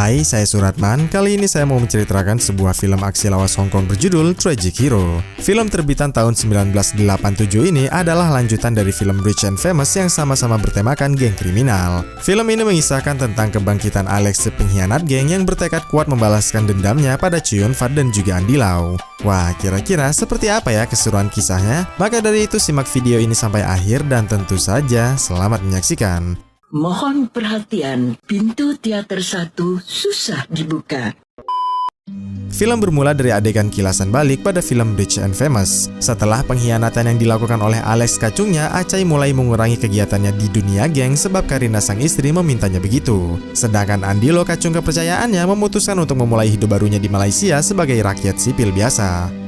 Hai, saya Suratman. Kali ini saya mau menceritakan sebuah film aksi lawas Hong Kong berjudul Tragic Hero. Film terbitan tahun 1987 ini adalah lanjutan dari film Rich and Famous yang sama-sama bertemakan geng kriminal. Film ini mengisahkan tentang kebangkitan Alex, pengkhianat geng yang bertekad kuat membalaskan dendamnya pada Chow Yun Fat dan juga Andy Lau. Wah, kira-kira seperti apa ya keseruan kisahnya? Maka dari itu simak video ini sampai akhir dan tentu saja selamat menyaksikan. Mohon perhatian, pintu teater 1 susah dibuka. Film bermula dari adegan kilasan balik pada film Rich and Famous. Setelah pengkhianatan yang dilakukan oleh Alex kacungnya, Acai mulai mengurangi kegiatannya di dunia geng sebab Karina sang istri memintanya begitu. Sedangkan Andy Lau kacung kepercayaannya memutuskan untuk memulai hidup barunya di Malaysia sebagai rakyat sipil biasa.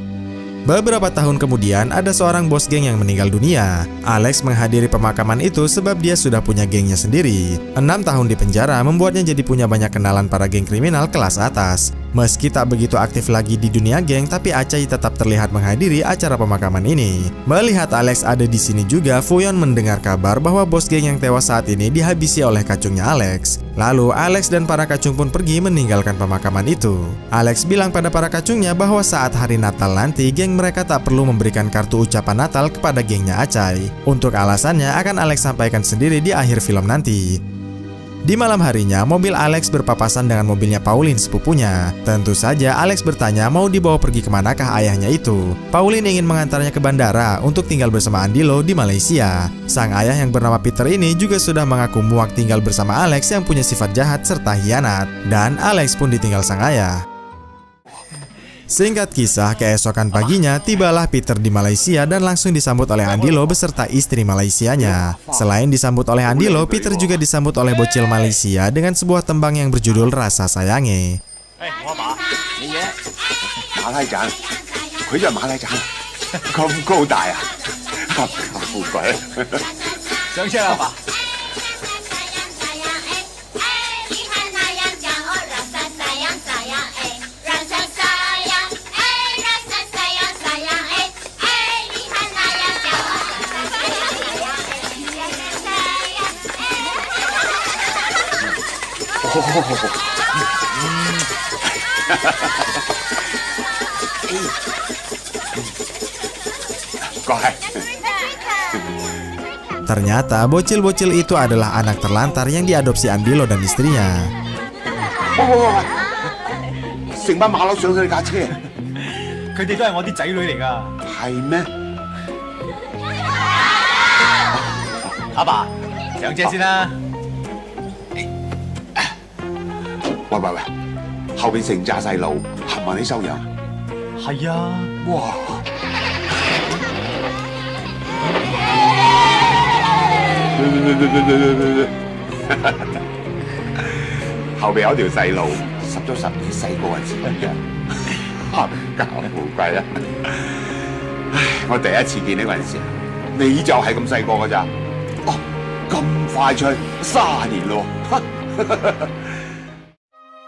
Beberapa tahun kemudian, ada seorang bos geng yang meninggal dunia. Alex menghadiri pemakaman itu sebab dia sudah punya gengnya sendiri. 6 tahun di penjara membuatnya jadi punya banyak kenalan para geng kriminal kelas atas. Meski tak begitu aktif lagi di dunia geng, tapi Acai tetap terlihat menghadiri acara pemakaman ini. Melihat Alex ada di sini juga, Fuyon mendengar kabar bahwa bos geng yang tewas saat ini dihabisi oleh kacungnya Alex. Lalu Alex dan para kacung pun pergi meninggalkan pemakaman itu. Alex bilang pada para kacungnya bahwa saat hari Natal nanti, geng mereka tak perlu memberikan kartu ucapan Natal kepada gengnya Acai. Untuk alasannya akan Alex sampaikan sendiri di akhir film nanti. Di malam harinya, mobil Alex berpapasan dengan mobilnya Pauline sepupunya. Tentu saja Alex bertanya mau dibawa pergi kemanakah ayahnya itu. Pauline ingin mengantarnya ke bandara untuk tinggal bersama Andy Lau di Malaysia. Sang ayah yang bernama Peter ini juga sudah mengaku muak tinggal bersama Alex yang punya sifat jahat serta hianat. Dan Alex pun ditinggal sang ayah. Singkat kisah, keesokan paginya tibalah Peter di Malaysia dan langsung disambut oleh Andy Lau beserta istri Malaysianya. Selain disambut oleh Andy Lau, Peter juga disambut oleh bocil Malaysia dengan sebuah tembang yang berjudul Rasa Sayange. Ternyata bocil-bocil itu adalah anak terlantar yang diadopsi Andy Lau dan istrinya.喂，後邊成紮細路，冚唪唥你收養？係啊！哇！後邊有條細路十足十幾細個陣時咁嘅，冚家富貴啊！唉，我第一次見呢個陣時，你就係咁細個㗎咋？哦，咁快脆30年咯！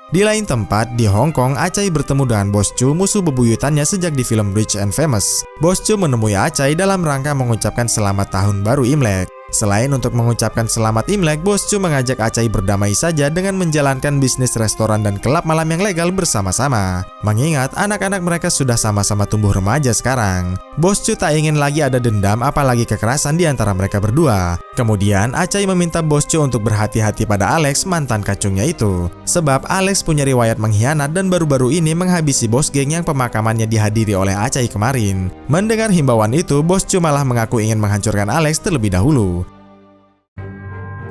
Di lain tempat, di Hong Kong, Acai bertemu dengan Bos Chu, musuh bebuyutannya sejak di film Rich and Famous. Bos Chu menemui Acai dalam rangka mengucapkan selamat tahun baru Imlek. Selain untuk mengucapkan selamat Imlek, Bos Chu mengajak Acai berdamai saja dengan menjalankan bisnis restoran dan kelab malam yang legal bersama-sama. Mengingat anak-anak mereka sudah sama-sama tumbuh remaja sekarang. Bos Chu tak ingin lagi ada dendam apalagi kekerasan di antara mereka berdua. Kemudian Acai meminta Bos Chu untuk berhati-hati pada Alex, mantan kacungnya itu. Sebab Alex punya riwayat mengkhianat dan baru-baru ini menghabisi bos geng yang pemakamannya dihadiri oleh Acai kemarin. Mendengar himbauan itu, Bos Chu malah mengaku ingin menghancurkan Alex terlebih dahulu.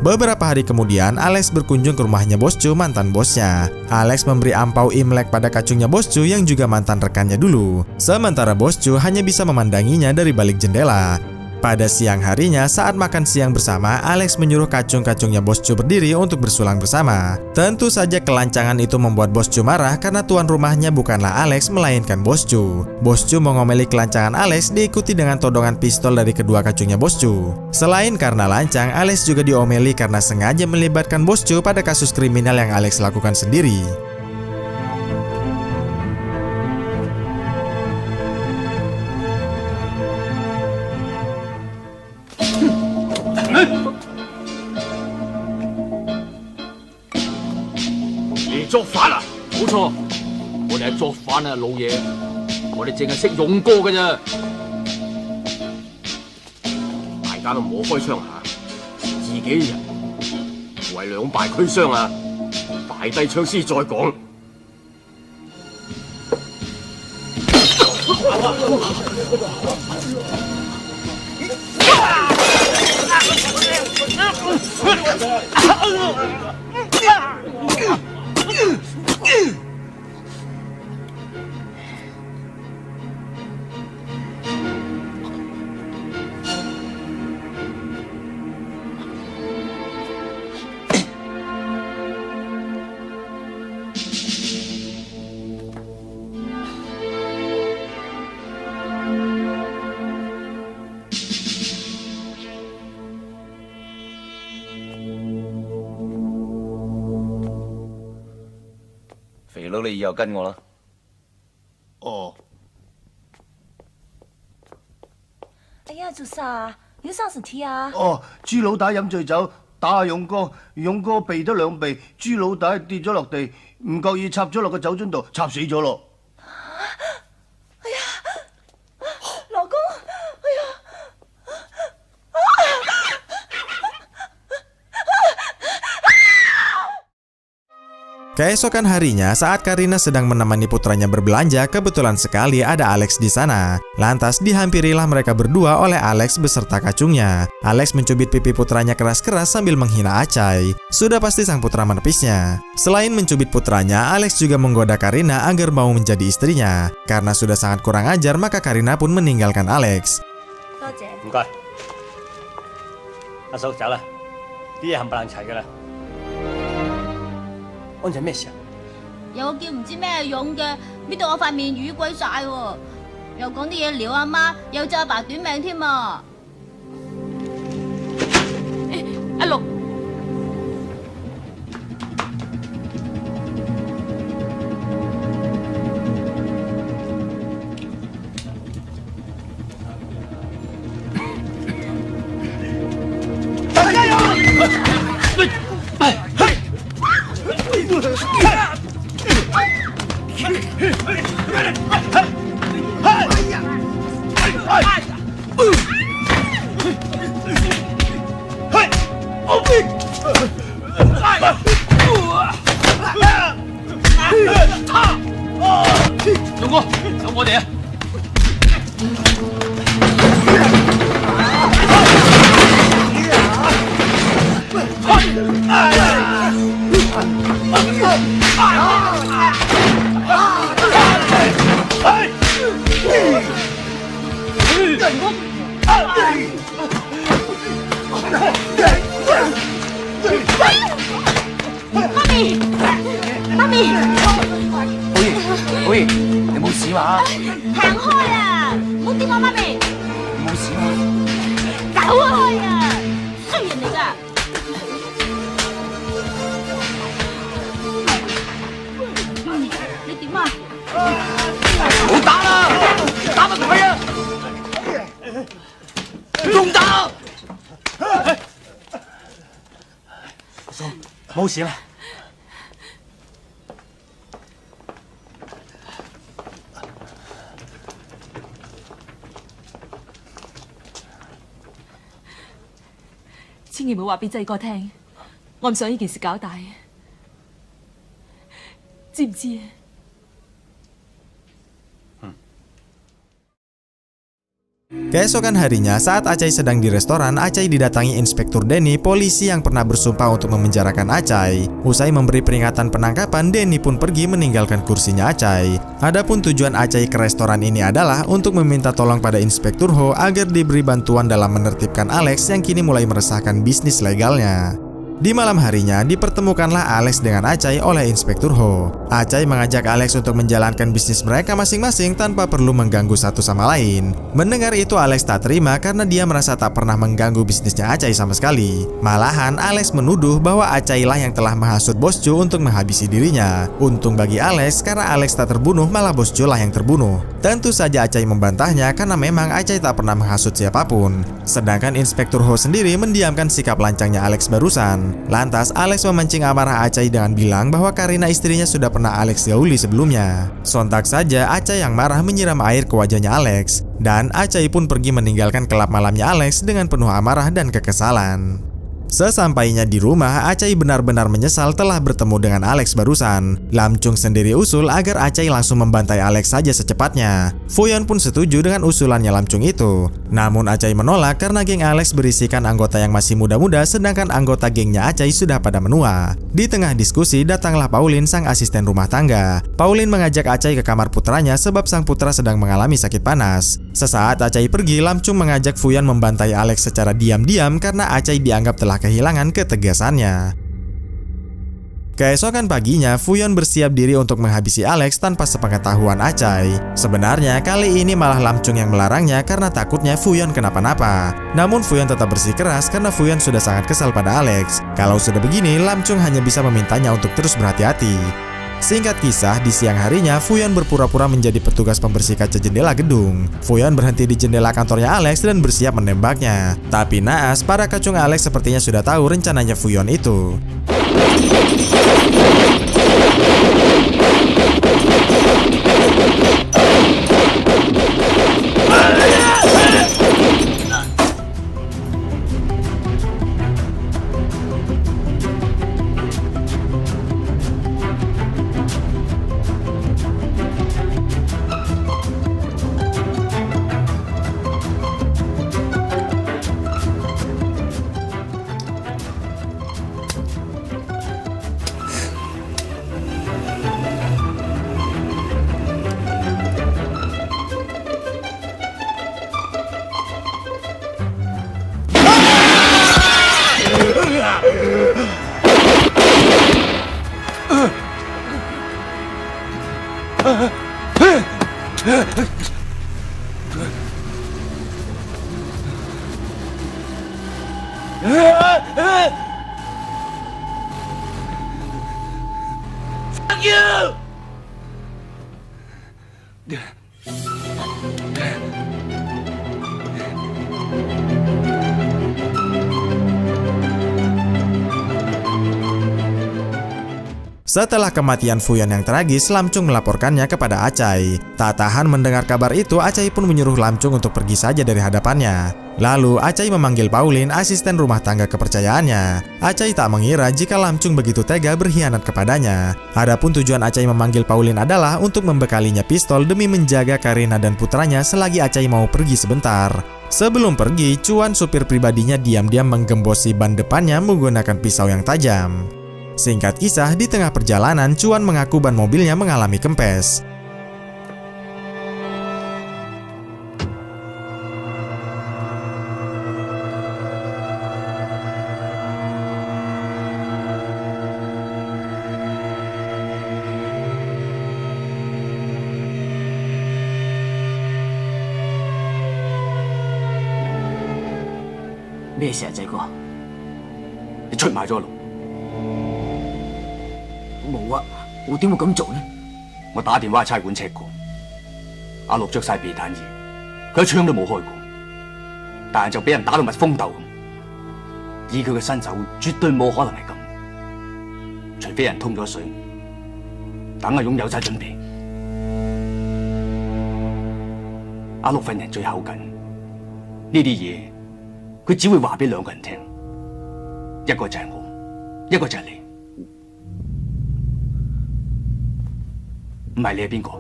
Beberapa hari kemudian, Alex berkunjung ke rumahnya Bos Chu, mantan bosnya. Alex memberi ampau Imlek pada kacungnya Bos Chu yang juga mantan rekannya dulu. Sementara Bos Chu hanya bisa memandanginya dari balik jendela. Pada siang harinya, saat makan siang bersama, Alex menyuruh kacung-kacungnya Bos Chu berdiri untuk bersulang bersama. Tentu saja kelancangan itu membuat Bos Chu marah karena tuan rumahnya bukanlah Alex melainkan Bos Chu. Bos Chu mengomeli kelancangan Alex diikuti dengan todongan pistol dari kedua kacungnya Bos Chu. Selain karena lancang, Alex juga diomeli karena sengaja melibatkan Bos Chu pada kasus kriminal yang Alex lakukan sendiri. 作反啊！冇錯，我哋係作反啊，老嘢，我哋淨係識勇哥嘅啫。大家都唔好開槍下，自己人為兩敗俱傷啊！擺低槍先再講。肥佬，你以後跟我啦。哦。哎呀，做啥？要生事體啊？哦，豬老大飲醉酒打下勇哥，勇哥避得兩避，豬老大跌咗落地，唔覺意插咗落個酒樽度，插死咗咯。哎呀，老公，哎呀！ Keesokan harinya, saat Karina sedang menemani putranya berbelanja, kebetulan sekali ada Alex di sana. Lantas dihampirilah mereka berdua oleh Alex beserta kacungnya. Alex mencubit pipi putranya keras-keras sambil menghina Acai. Sudah pasti sang putra menepisnya. Selain mencubit putranya, Alex juga menggoda Karina agar mau menjadi istrinya. Karena sudah sangat kurang ajar, maka Karina pun meninggalkan Alex. 多謝。唔該，阿嫂走啦，啲嘢冚唪唥齊噶啦。安仔咩事啊？有個叫唔知咩勇嘅，搣到我塊面瘀鬼晒喎，又講啲嘢撩阿媽，又咒阿爸短命添啊！阿六，勇哥，有我哋啊！ 媽咪，好嘢，你冇事嘛？行開啊！唔好掂我媽咪，冇事嘛？走開啊！衰人嚟㗎！你點啊？好打啦，打埋佢啊！仲打！阿嫂，冇事啦。 千祈唔好話俾濟哥聽，我唔想呢件事搞大，知唔知啊？ Keesokan harinya, saat Acai sedang di restoran, Acai didatangi Inspektur Denny, polisi yang pernah bersumpah untuk memenjarakan Acai. Usai memberi peringatan penangkapan, Denny pun pergi meninggalkan kursinya Acai. Adapun tujuan Acai ke restoran ini adalah untuk meminta tolong pada Inspektur Ho agar diberi bantuan dalam menertibkan Alex yang kini mulai meresahkan bisnis legalnya. Di malam harinya, dipertemukanlah Alex dengan Acai oleh Inspektur Ho. Acai mengajak Alex untuk menjalankan bisnis mereka masing-masing tanpa perlu mengganggu satu sama lain. Mendengar itu, Alex tak terima karena dia merasa tak pernah mengganggu bisnisnya Acai sama sekali. Malahan, Alex menuduh bahwa Acai lah yang telah menghasut Bos Jo untuk menghabisi dirinya. Untung bagi Alex, karena Alex tak terbunuh, malah Bos Jo lah yang terbunuh. Tentu saja Acai membantahnya karena memang Acai tak pernah menghasut siapapun. Sedangkan Inspektur Ho sendiri mendiamkan sikap lancangnya Alex barusan. kesakitan. Lantas Alex memancing amarah Acai dengan bilang bahwa Karina istrinya sudah pernah Alex gauli sebelumnya. Sontak saja Acai yang marah menyiram air ke wajahnya Alex, dan Acai pun pergi meninggalkan kelab malamnya Alex dengan penuh amarah dan kekesalan. Sesampainya di rumah, Acai benar-benar menyesal telah bertemu dengan Alex barusan. Lam Chung sendiri usul agar Acai langsung membantai Alex saja secepatnya. Fuyon pun setuju dengan usulannya Lam Chung itu. Namun Acai menolak karena geng Alex berisikan anggota yang masih muda-muda, sedangkan anggota gengnya Acai sudah pada menua. Di tengah diskusi, datanglah Pauline, sang asisten rumah tangga. Pauline mengajak Acai ke kamar putranya sebab sang putra sedang mengalami sakit panas. Sesaat Acai pergi, Lam Chung mengajak Fuyon membantai Alex secara diam-diam karena Acai dianggap telah kehilangan ketegasannya. Keesokan paginya, Fuyon bersiap diri untuk menghabisi Alex tanpa sepengetahuan Acai. Sebenarnya kali ini malah Lam Chung yang melarangnya karena takutnya Fuyon kenapa-napa. Namun Fuyon tetap bersikeras karena Fuyon sudah sangat kesal pada Alex. Kalau sudah begini, Lam Chung hanya bisa memintanya untuk terus berhati-hati. Singkat kisah, di siang harinya Fuyon berpura-pura menjadi petugas pembersih kaca jendela gedung. Fuyon berhenti di jendela kantornya Alex dan bersiap menembaknya. Tapi naas, para kacung Alex sepertinya sudah tahu rencananya Fuyon itu. Fuck you! Setelah kematian Fuyon yang tragis, Lam Chung melaporkannya kepada Acai. Tak tahan mendengar kabar itu, Acai pun menyuruh Lam Chung untuk pergi saja dari hadapannya. Lalu Acai memanggil Pauline, asisten rumah tangga kepercayaannya. Acai tak mengira jika Lam Chung begitu tega berkhianat kepadanya. Adapun tujuan Acai memanggil Pauline adalah untuk membekalinya pistol demi menjaga Karina dan putranya selagi Acai mau pergi sebentar. Sebelum pergi, Chuan supir pribadinya diam-diam menggembosi ban depannya menggunakan pisau yang tajam. Singkat kisah, di tengah perjalanan, Chuan mengaku ban mobilnya mengalami kempes.咩事啊，仔哥？你出賣咗路？冇啊，我點會咁做呢？我打電話去差館 check 過，阿陸着晒避彈衣，佢一槍都冇開過，但係就俾人打到蜜蜂竇咁。以佢嘅身手，絕對冇可能係咁，除非人通咗水，等阿勇有晒準備。阿陸份人最口緊，呢啲嘢佢只會話俾兩個人聽，一個就係我，一個就係你。唔係你係邊個？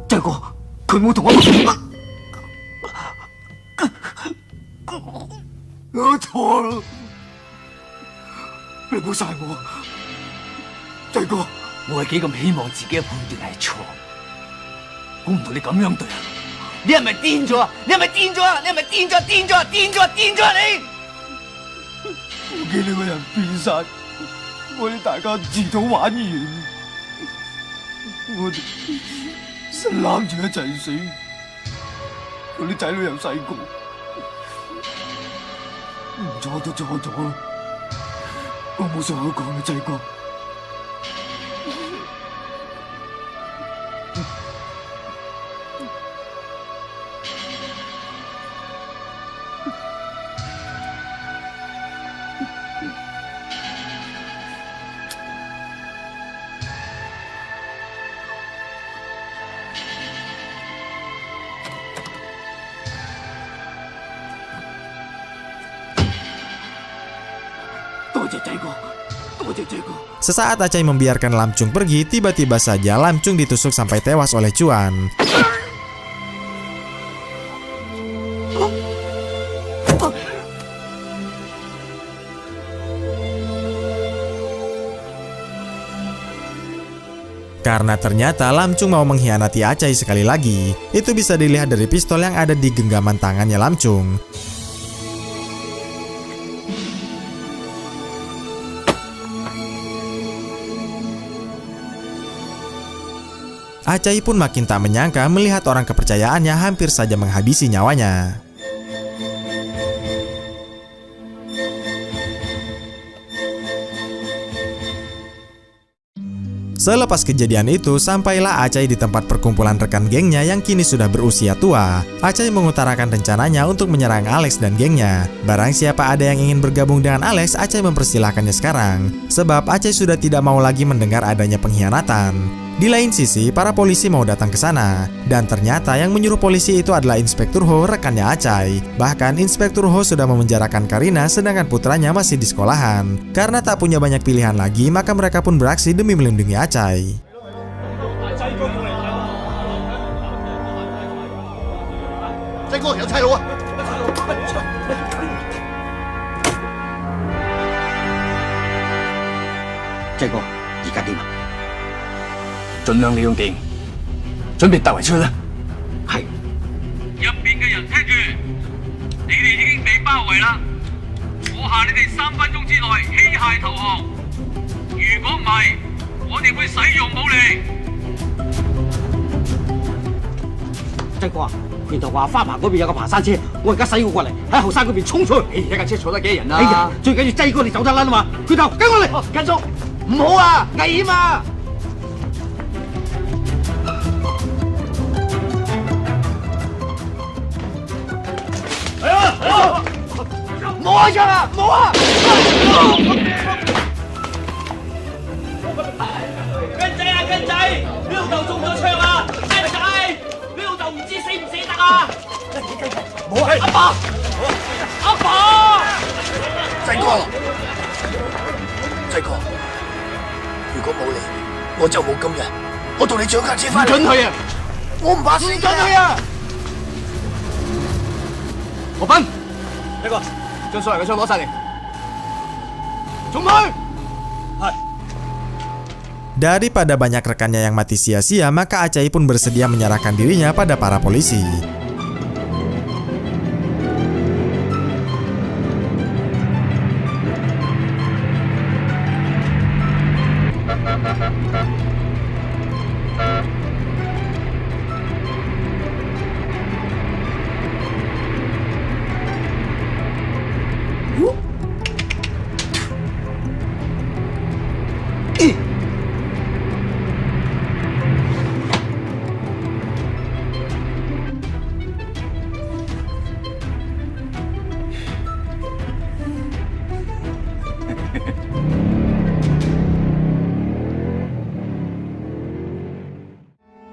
仔哥，佢冇同我我錯啦，你唔好殺我，仔哥。我係幾咁希望自己嘅判斷係錯，估唔到你咁樣對人。你係咪癲咗啊？你係咪癲咗啊？你係咪癲咗？癲咗啊！癲咗啊！癲咗啊！你！我見你個人變晒，我哋大家自討玩完。我哋攬住一齊死，我啲仔女又細個，唔錯都錯咗啦，我冇啥好講啦，仔哥。Sesaat Acai membiarkan Lam Chung pergi, tiba-tiba saja Lam Chung ditusuk sampai tewas oleh Chuan. Karena ternyata Lam Chung mau mengkhianati Acai sekali lagi. Itu bisa dilihat dari pistol yang ada di genggaman tangannya Lam Chung. Acai pun makin tak menyangka melihat orang kepercayaannya hampir saja menghabisi nyawanya. Selepas kejadian itu, sampailah Acai di tempat perkumpulan rekan gengnya yang kini sudah berusia tua. Acai mengutarakan rencananya untuk menyerang Alex dan gengnya. Barang siapa ada yang ingin bergabung dengan Alex, Acai mempersilahkannya sekarang. Sebab Acai sudah tidak mau lagi mendengar adanya pengkhianatan. Di lain sisi, para polisi mau datang ke sana. Dan ternyata yang menyuruh polisi itu adalah Inspektur Ho, rekannya Acai. Bahkan Inspektur Ho sudah memenjarakan Karina sedangkan putranya masih di sekolahan. Karena tak punya banyak pilihan lagi, maka mereka pun beraksi demi melindungi Acai. Jago, 而家點啊？盡量利用電，準備突圍出去啦。係。入邊嘅人聽住，你哋已經被包圍啦。我下你哋3分鐘之內棄械投降。如果唔係，我哋會使用武力。真哥啊，拳頭話花棚嗰邊有個爬山車，我而家駛過嚟，喺後山嗰邊衝出去。一架車坐得幾人啊？哎呀，最緊要擠哥你走得甩啊嘛！拳頭跟我嚟，跟叔，唔好啊，危險啊！ 冇開槍啊！冇啊！跟仔啊，跟仔，你老豆中咗槍啊！仔仔，你老豆唔知死唔死得啊！冇係阿爸，阿爸！濟哥，濟哥，如果冇你，我就冇今日。我同你搶架車翻嚟。唔準去啊！我唔怕死㗎。唔準去啊！何斌，呢個將所有嘅槍攞晒嚟，衝去！係。 Daripada banyak rekannya yang mati sia-sia, maka Acai pun bersedia menyerahkan dirinya pada para polisi.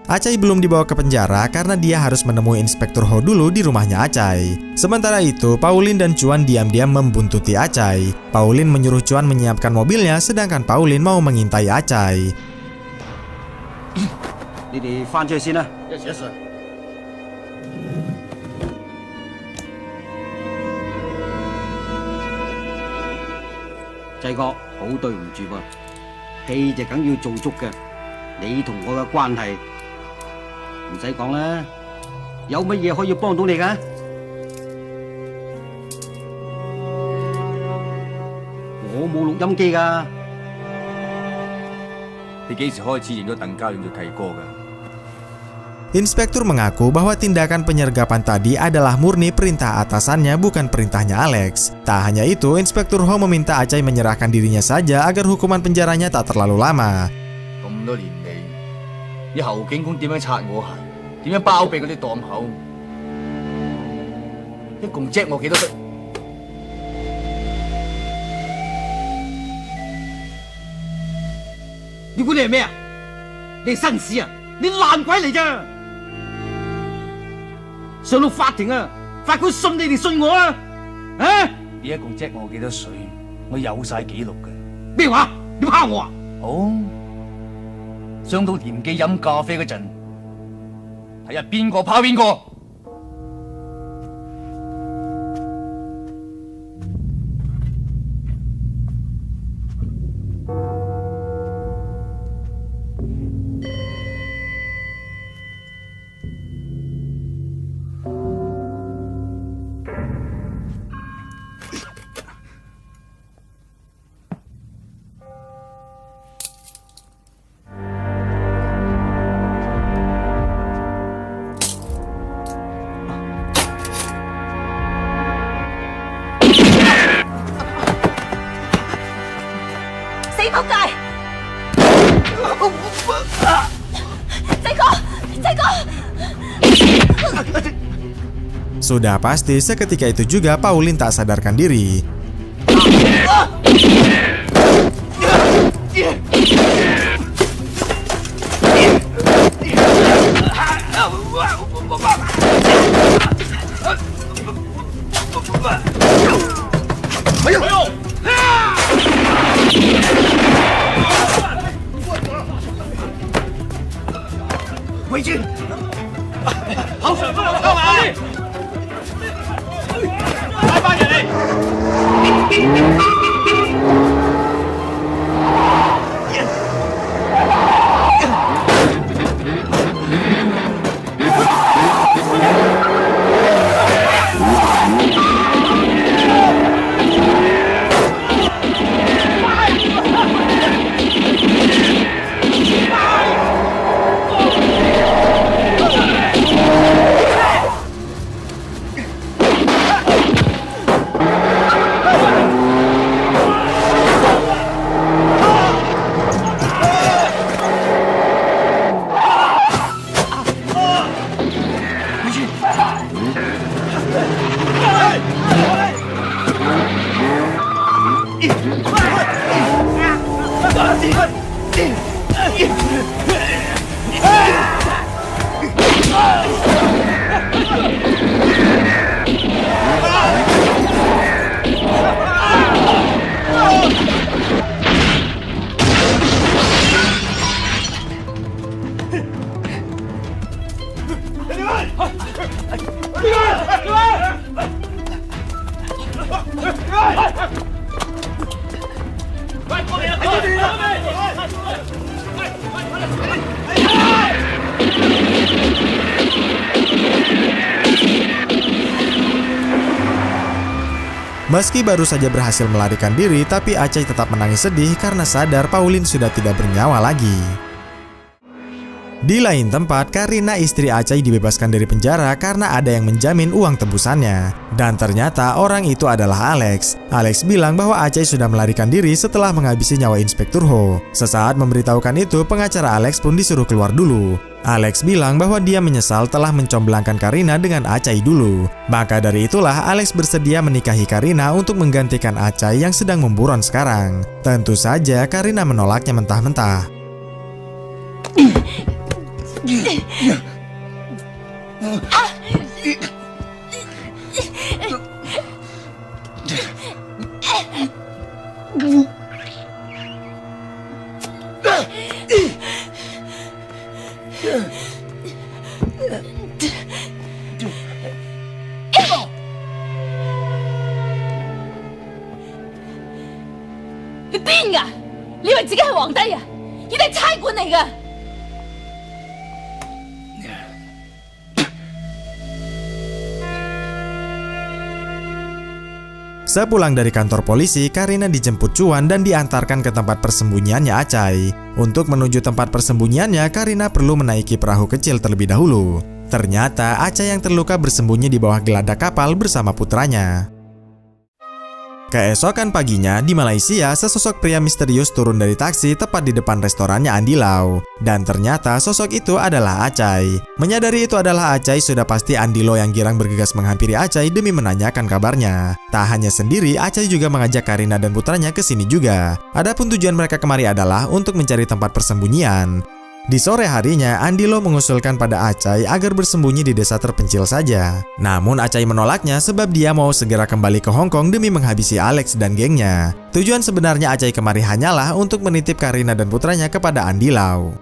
Acai belum dibawa ke penjara karena dia harus menemui Inspektur Ho dulu di rumahnya Acai. Sementara itu, Pauline dan Chuan diam-diam membuntuti Acai. Pauline menyuruh Chuan menyiapkan mobilnya, sedangkan Pauline mau mengintai Acai. 你哋翻出去先啦。一時。仔哥，好對唔住噃，戲就梗要做足嘅。你同我嘅關係。 唔使講啦，有乜嘢可以幫到你㗎？我冇錄音機㗎。你幾時開始認咗鄧家亮做契哥㗎？ Inspektur mengaku bahwa tindakan penyergapan tadi adalah murni perintah atasannya, bukan perintahnya Alex. Tak hanya itu, Inspektur Ho meminta Acai menyerahkan dirinya saja agar hukuman penjaranya tak terlalu lama. 咁多年嚟，啲後警官點樣擦我鞋？點樣包庇嗰啲檔口？一共隻我幾多歲？你估你係咩啊？你係紳士啊？你爛鬼嚟咋？上到法庭啊，法官信你定信我啊？啊！你一共隻我幾多歲？我有晒記錄嘅。咩話？你蝦我啊？好，上到田記飲咖啡嗰陣，睇下邊個拋邊個。仆街！仔哥，仔哥！ Sudah pasti seketika itu juga Pauline tak sadarkan diri. Meski baru saja berhasil melarikan diri, tapi Acai tetap menangis sedih karena sadar Pauline sudah tidak bernyawa lagi. Di lain tempat, Karina istri Acai dibebaskan dari penjara karena ada yang menjamin uang tebusannya. Dan ternyata orang itu adalah Alex. Alex bilang bahwa Acai sudah melarikan diri setelah menghabisi nyawa Inspektur Ho. Sesaat memberitahukan itu, pengacara Alex pun disuruh keluar dulu. Alex bilang bahwa dia menyesal telah mencomblangkan Karina dengan Acai dulu. Maka dari itulah Alex bersedia menikahi Karina untuk menggantikan Acai yang sedang memburon sekarang. Tentu saja Karina menolaknya mentah-mentah.你邊㗎？你以為自己係皇帝啊？呢啲係差館嚟㗎！ Sepulang dari kantor polisi, Karina dijemput Cuan dan diantarkan ke tempat persembunyiannya Acai. Untuk menuju tempat persembunyiannya, Karina perlu menaiki perahu kecil terlebih dahulu. Ternyata Acai yang terluka bersembunyi di bawah geladak kapal bersama putranya. Keesokan paginya, di Malaysia, sesosok pria misterius turun dari taksi tepat di depan restorannya Andi Lau. Dan ternyata sosok itu adalah Acai. Menyadari itu adalah Acai, sudah pasti Andi Lau yang girang bergegas menghampiri Acai demi menanyakan kabarnya. Tak hanya sendiri, Acai juga mengajak Karina dan putranya ke sini juga. Adapun tujuan mereka kemari adalah untuk mencari tempat persembunyian. Di sore harinya, Andilo mengusulkan pada Acai agar bersembunyi di desa terpencil saja. Namun Acai menolaknya sebab dia mau segera kembali ke Hong Kong demi menghabisi Alex dan gengnya. Tujuan sebenarnya Acai kemari hanyalah untuk menitip Karina dan putranya kepada Andy Lau.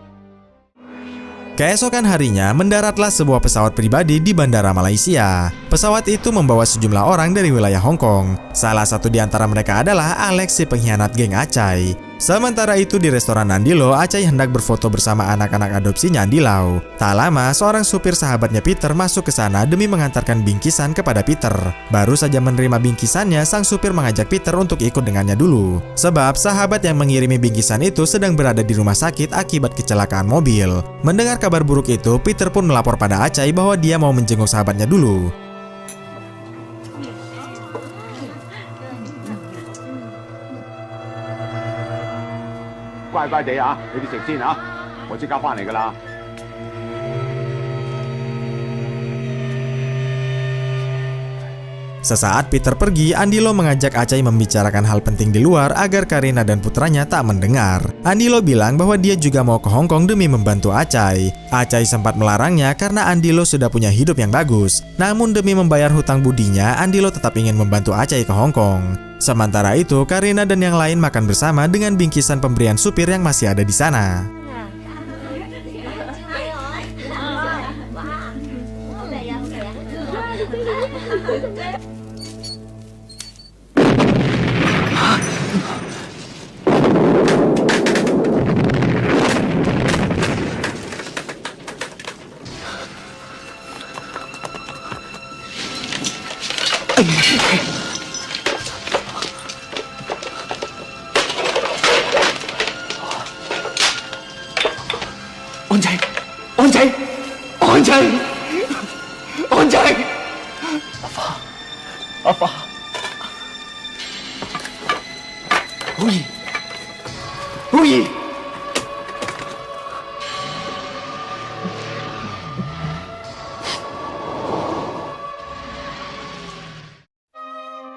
Keesokan harinya, mendaratlah sebuah pesawat pribadi di Bandara Malaysia. Pesawat itu membawa sejumlah orang dari wilayah Hong Kong. Salah satu di antara mereka adalah Alex, si pengkhianat geng Acai. Sementara itu di restoran Andilo, Acai hendak berfoto bersama anak-anak adopsinya Andy Lau. Tak lama, seorang supir sahabatnya Peter masuk ke sana demi mengantarkan bingkisan kepada Peter. Baru saja menerima bingkisannya, sang supir mengajak Peter untuk ikut dengannya dulu. Sebab sahabat yang mengirimi bingkisan itu sedang berada di rumah sakit akibat kecelakaan mobil. Mendengar kabar buruk itu, Peter pun melapor pada Acai bahwa dia mau menjenguk sahabatnya dulu. 乖乖地啊，你哋食先啊，我即刻翻嚟噶啦。 Sesaat Peter pergi, Andilo mengajak Acai membicarakan hal penting di luar agar Karina dan putranya tak mendengar. Andilo bilang bahwa dia juga mau ke Hong Kong demi membantu Acai. Acai sempat melarangnya karena Andilo sudah punya hidup yang bagus. Namun demi membayar hutang budinya, Andilo tetap ingin membantu Acai ke Hong Kong. Sementara itu, Karina dan yang lain makan bersama dengan bingkisan pemberian supir yang masih ada di sana.安仔，阿花，好兒，好兒。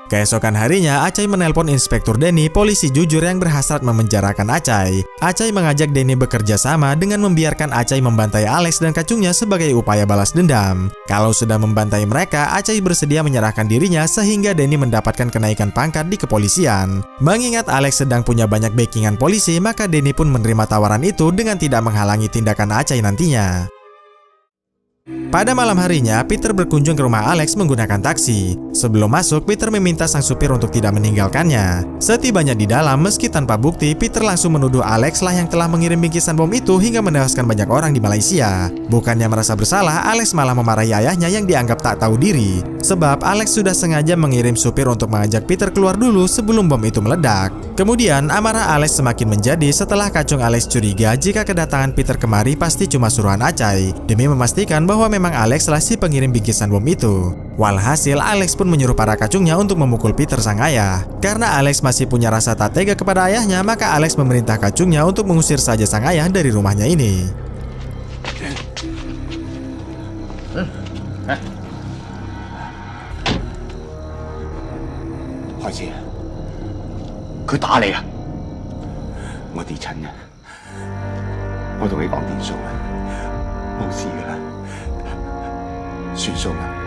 Keesokan harinya, Acai menelpon Inspektur Denny, polisi jujur yang berhasrat memenjarakan Acai. Acai mengajak Denny bekerja sama dengan membiarkan Acai membantai Alex dan kacungnya sebagai upaya balas dendam. Kalau sudah membantai mereka, Acai bersedia menyerahkan dirinya sehingga Denny mendapatkan kenaikan pangkat di kepolisian. Mengingat Alex sedang punya banyak backingan polisi, maka Denny pun menerima tawaran itu dengan tidak menghalangi tindakan Acai nantinya. Pada malam harinya, Peter berkunjung ke rumah Alex menggunakan taksi. Sebelum masuk, Peter meminta sang supir untuk tidak meninggalkannya. Setibanya di dalam, meski tanpa bukti, Peter langsung menuduh Alex lah yang telah mengirim bingkisan bom itu hingga menewaskan banyak orang di Malaysia. Bukannya merasa bersalah, Alex malah memarahi ayahnya yang dianggap tak tahu diri. Sebab Alex sudah sengaja mengirim supir untuk mengajak Peter keluar dulu sebelum bom itu meledak. Kemudian, amarah Alex semakin menjadi setelah kacung Alex curiga jika kedatangan Peter kemari pasti cuma suruhan Acai, demi memastikan bahwa memang Alex lah si pengirim bingkisan bom itu. Walhasil, Alex pun menyuruh para kacungnya untuk memukul Peter sang ayah. Karena Alex masih punya rasa tak tega kepada ayahnya, maka Alex memerintah kacungnya untuk mengusir saja sang ayah dari rumahnya ini. 開始啊！佢打你啊！我跌親啊！我同你講掂數啊！冇事㗎啦，算數啦。 「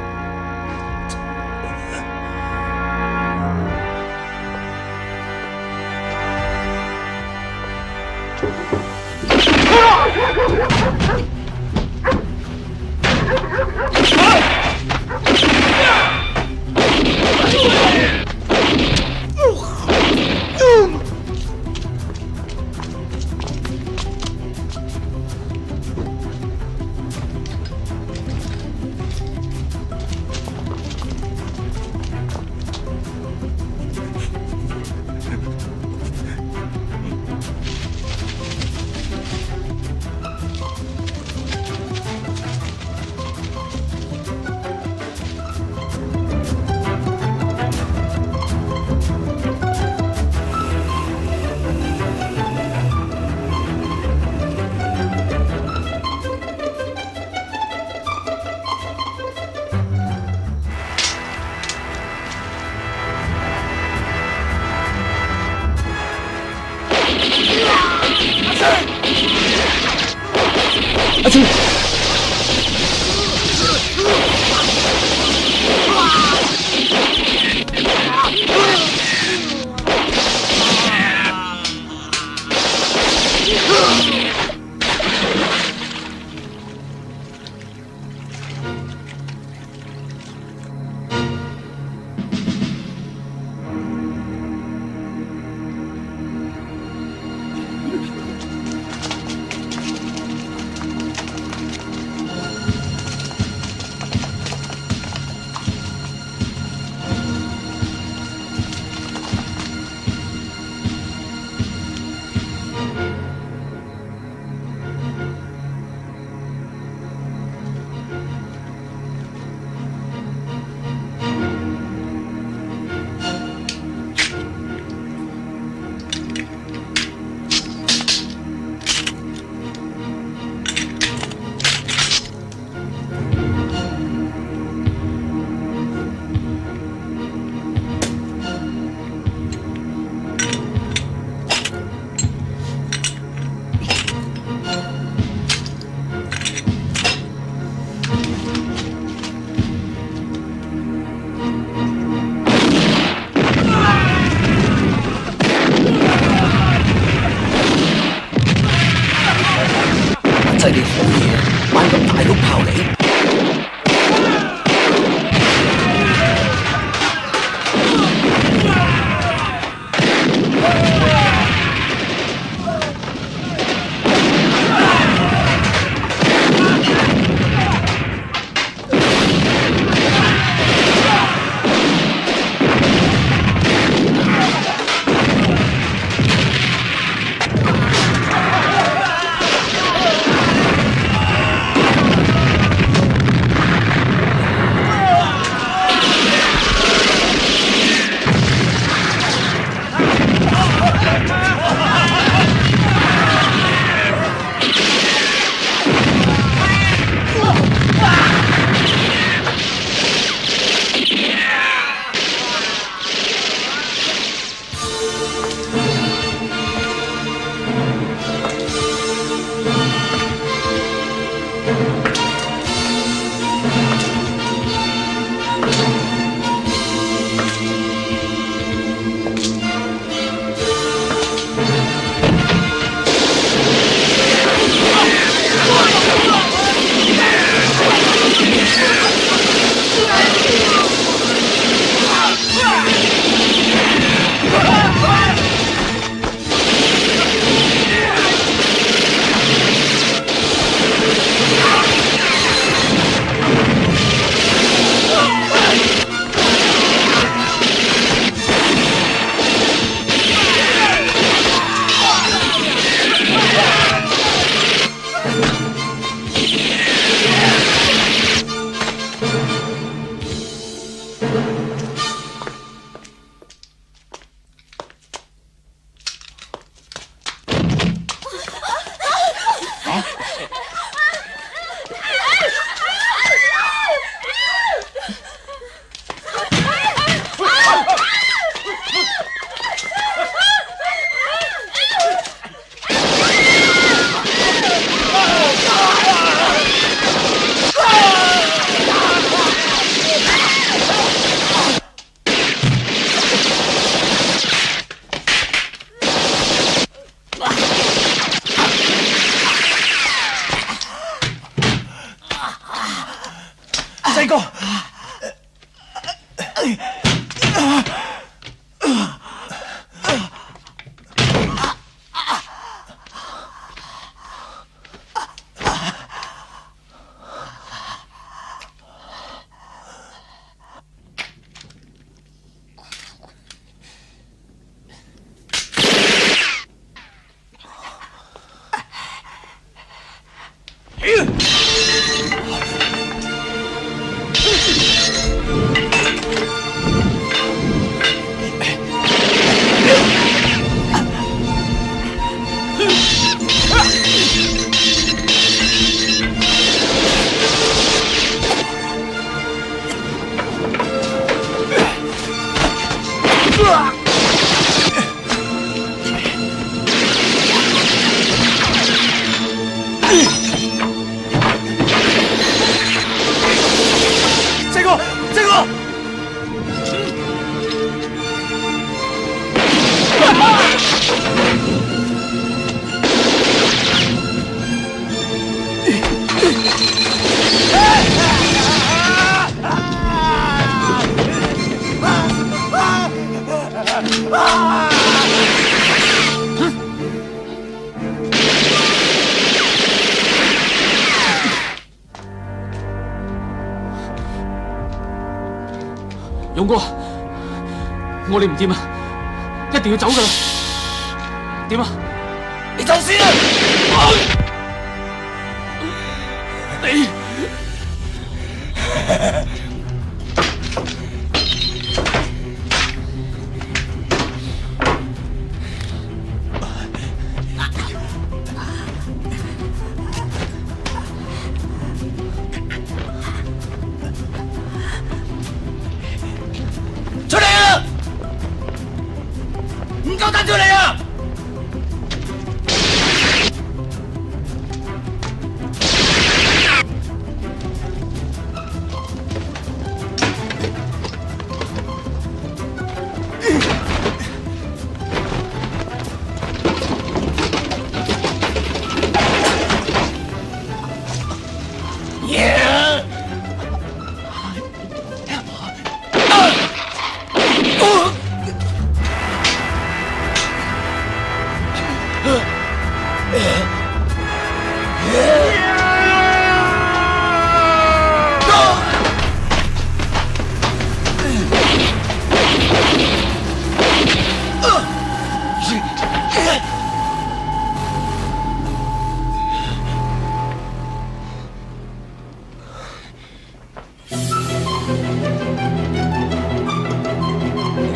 阿川。制你好嘢，買咁大碌炮嚟。細哥，这个。勇哥，我哋唔掂啊，一定要走噶啦。點啊？你走先啊！你出嚟啊！唔夠膽出嚟啊！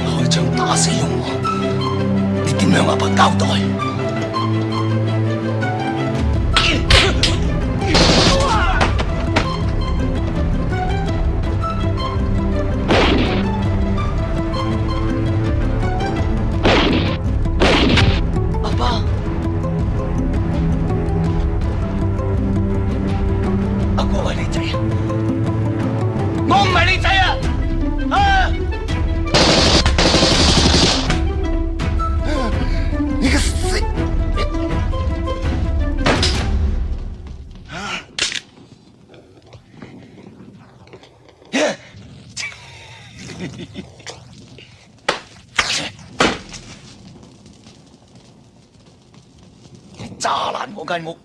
開槍打死勇我，你點向阿爸交代？阿爸，阿哥係你仔啊！我唔係你仔啊！啊！你個死！你炸爛我間屋，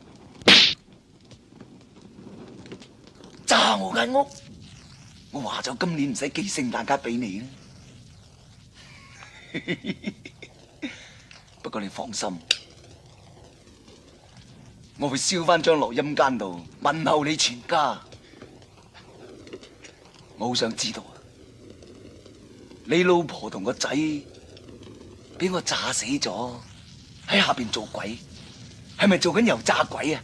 炸我間屋！我話咗今年唔使寄聖誕卡俾你啦。不過你放心，我會燒翻張落陰間度問候你全家。我好想知道啊，你老婆同個仔俾我炸死咗，喺下邊做鬼，係咪做緊油炸鬼啊？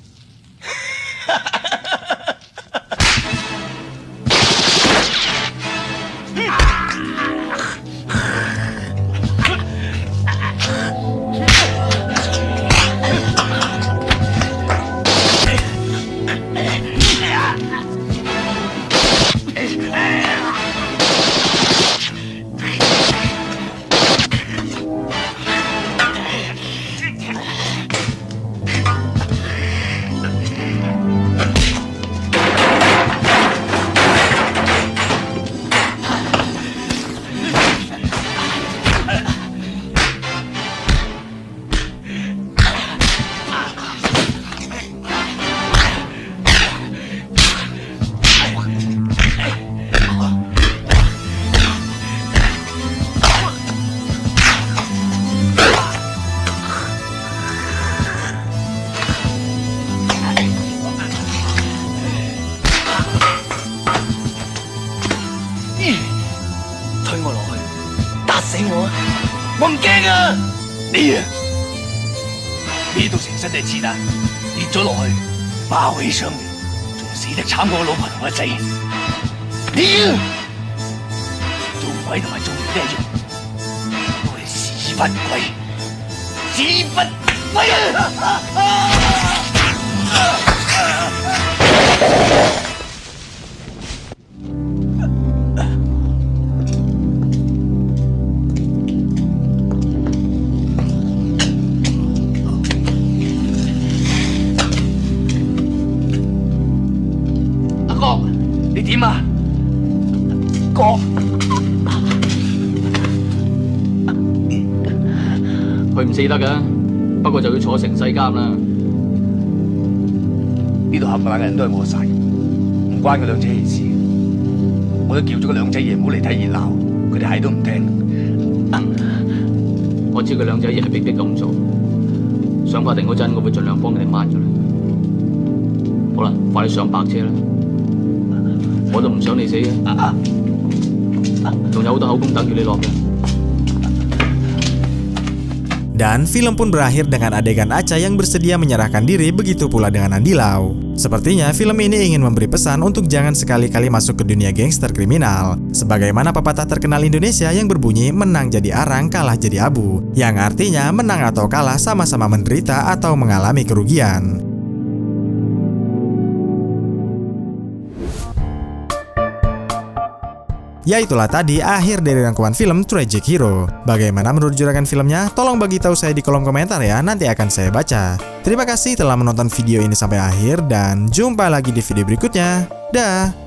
推我落去，打死我啊！我唔驚啊！你啊，呢度成身都係子彈，跌咗落去，爆起上嚟，仲死得慘過我老婆同我仔。你啊，做鬼同埋做人一樣，都係屎忽鬼，屎忽鬼啊！佢唔死得㗎，不過就要坐成世監啦。呢度冚唪唥嘅人都係我殺嘅，唔關佢兩姐爺事。我都叫咗個兩仔爺唔好嚟睇熱鬧，佢哋係都唔聽。我知佢兩仔爺係逼逼咁做，上法庭嗰陣，我會盡量幫佢哋掹咗啦。好啦，快啲上白車啦！我都唔想你死嘅，仲有好多口供等住你落嘅。 Dan film pun berakhir dengan adegan Aca yang bersedia menyerahkan diri, begitu pula dengan Andilau. Sepertinya film ini ingin memberi pesan untuk jangan sekali-kali masuk ke dunia gangster kriminal. Sebagaimana pepatah terkenal Indonesia yang berbunyi menang jadi arang, kalah jadi abu. Yang artinya menang atau kalah sama-sama menderita atau mengalami kerugian. Ya itulah tadi akhir dari rangkuman film Tragic Hero. Bagaimana menurut juragan filmnya? Tolong bagi tahu saya di kolom komentar ya, nanti akan saya baca. Terima kasih telah menonton video ini sampai akhir dan jumpa lagi di video berikutnya. Dah.